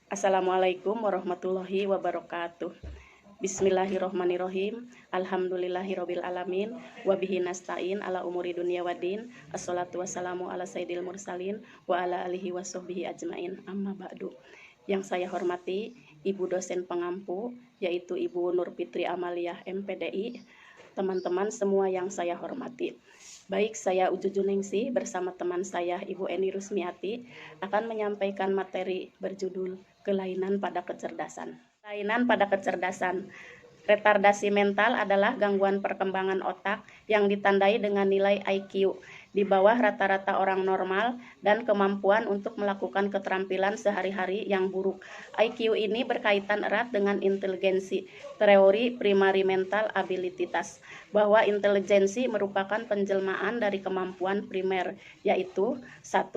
Assalamualaikum warahmatullahi wabarakatuh. Bismillahirrohmanirrohim. Alhamdulillahirabbil alamin. Wabihi nasta'in ala umuri dunya waddin. Assalatu wassalamu ala sayyidil mursalin wa ala alihi washabbihi ajmain. Amma ba'du. Yang saya hormati Ibu dosen pengampu, yaitu Ibu Nur Fitri Amaliah MPDI, teman-teman semua yang saya hormati. Baik, saya Uju Juningsi bersama teman saya Ibu Eni Rusmiati akan menyampaikan materi berjudul kelainan pada kecerdasan. Kelainan pada kecerdasan. Retardasi mental adalah gangguan perkembangan otak yang ditandai dengan nilai IQ di bawah rata-rata orang normal dan kemampuan untuk melakukan keterampilan sehari-hari yang buruk. IQ ini berkaitan erat dengan inteligensi. Teori primary mental ability test, bahwa inteligensi merupakan penjelmaan dari kemampuan primer, yaitu 1.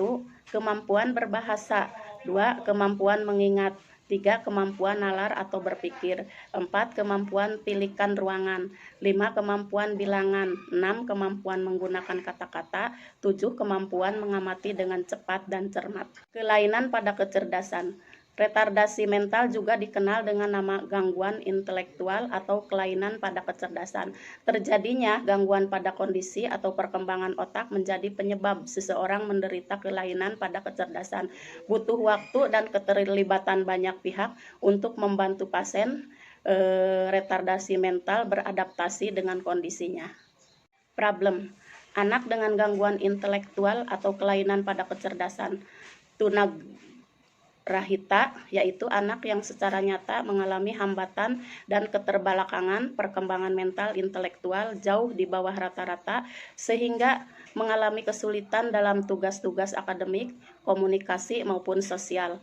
Kemampuan berbahasa, 2. Kemampuan mengingat, 3. Kemampuan nalar atau berpikir, 4. Kemampuan pilihan ruangan, 5. Kemampuan bilangan, 6. Kemampuan menggunakan kata-kata, 7. Kemampuan mengamati dengan cepat dan cermat. Kelainan pada kecerdasan. Retardasi mental juga dikenal dengan nama gangguan intelektual atau kelainan pada kecerdasan. Terjadinya gangguan pada kondisi atau perkembangan otak menjadi penyebab seseorang menderita kelainan pada kecerdasan. Butuh waktu dan keterlibatan banyak pihak untuk membantu pasien retardasi mental beradaptasi dengan kondisinya. Problem. Anak dengan gangguan intelektual atau kelainan pada kecerdasan. Tunagrahita, yaitu anak yang secara nyata mengalami hambatan dan keterbelakangan perkembangan mental intelektual jauh di bawah rata-rata sehingga mengalami kesulitan dalam tugas-tugas akademik, komunikasi maupun sosial.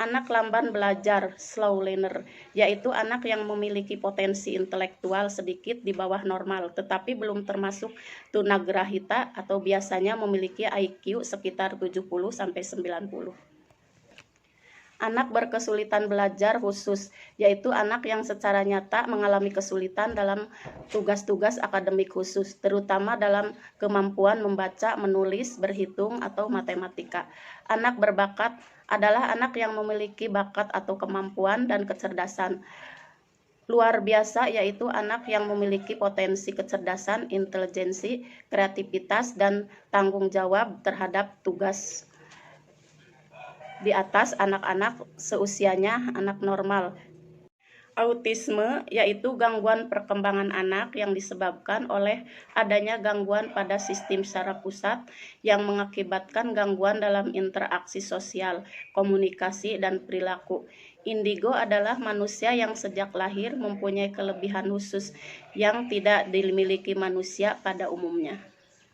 Anak lamban belajar, slow learner, yaitu anak yang memiliki potensi intelektual sedikit di bawah normal tetapi belum termasuk tunagrahita atau biasanya memiliki IQ sekitar 70-90. Anak berkesulitan belajar khusus, yaitu anak yang secara nyata mengalami kesulitan dalam tugas-tugas akademik khusus, terutama dalam kemampuan membaca, menulis, berhitung, atau matematika. Anak berbakat adalah anak yang memiliki bakat atau kemampuan dan kecerdasan luar biasa, yaitu anak yang memiliki potensi kecerdasan, intelijensi, kreativitas, dan tanggung jawab terhadap tugas. Di atas anak-anak seusianya anak normal. Autisme, yaitu gangguan perkembangan anak yang disebabkan oleh adanya gangguan pada sistem saraf pusat yang mengakibatkan gangguan dalam interaksi sosial, komunikasi, dan perilaku. Indigo adalah manusia yang sejak lahir mempunyai kelebihan khusus yang tidak dimiliki manusia pada umumnya.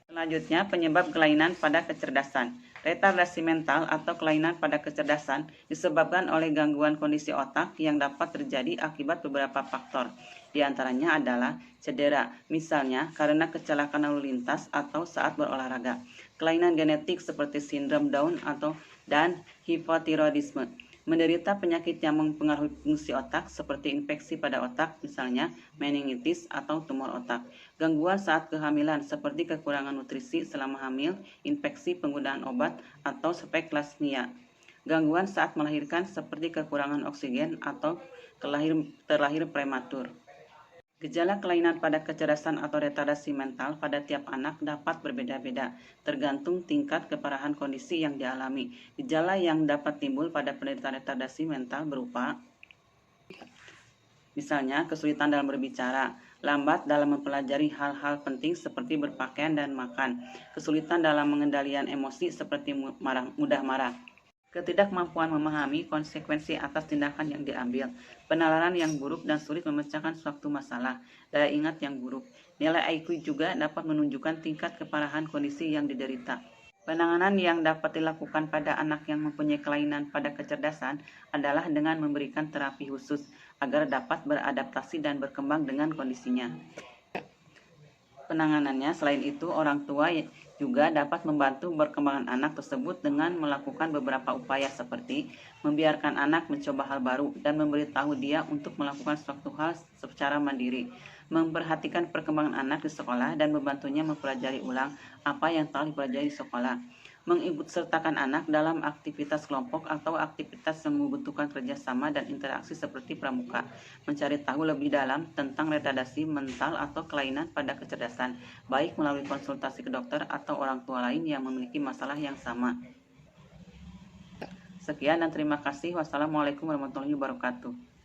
Selanjutnya, penyebab kelainan pada kecerdasan. Retardasi mental atau kelainan pada kecerdasan disebabkan oleh gangguan kondisi otak yang dapat terjadi akibat beberapa faktor. Di antaranya adalah cedera, misalnya karena kecelakaan lalu lintas atau saat berolahraga. Kelainan genetik seperti sindrom Down dan hipotiroidisme. Menderita penyakit yang mempengaruhi fungsi otak seperti infeksi pada otak, misalnya meningitis atau tumor otak. Gangguan saat kehamilan seperti kekurangan nutrisi selama hamil, infeksi penggunaan obat, atau speklasmia. Gangguan saat melahirkan seperti kekurangan oksigen atau terlahir prematur. Gejala kelainan pada kecerdasan atau retardasi mental pada tiap anak dapat berbeda-beda, tergantung tingkat keparahan kondisi yang dialami. Gejala yang dapat timbul pada penderita retardasi mental berupa misalnya kesulitan dalam berbicara, lambat dalam mempelajari hal-hal penting seperti berpakaian dan makan, kesulitan dalam mengendalikan emosi seperti mudah marah, ketidakmampuan memahami konsekuensi atas tindakan yang diambil, penalaran yang buruk dan sulit memecahkan suatu masalah, daya ingat yang buruk. Nilai IQ juga dapat menunjukkan tingkat keparahan kondisi yang diderita. Penanganan yang dapat dilakukan pada anak yang mempunyai kelainan pada kecerdasan adalah dengan memberikan terapi khusus agar dapat beradaptasi dan berkembang dengan kondisinya. Penanganannya selain itu, orang tua juga dapat membantu perkembangan anak tersebut dengan melakukan beberapa upaya seperti membiarkan anak mencoba hal baru dan memberitahu dia untuk melakukan suatu hal secara mandiri, memperhatikan perkembangan anak di sekolah dan membantunya mempelajari ulang apa yang telah dipelajari di sekolah, mengikutsertakan anak dalam aktivitas kelompok atau aktivitas yang membutuhkan kerjasama dan interaksi seperti pramuka, mencari tahu lebih dalam tentang retardasi mental atau kelainan pada kecerdasan, baik melalui konsultasi ke dokter atau orang tua lain yang memiliki masalah yang sama. Sekian dan terima kasih. Wassalamualaikum warahmatullahi wabarakatuh.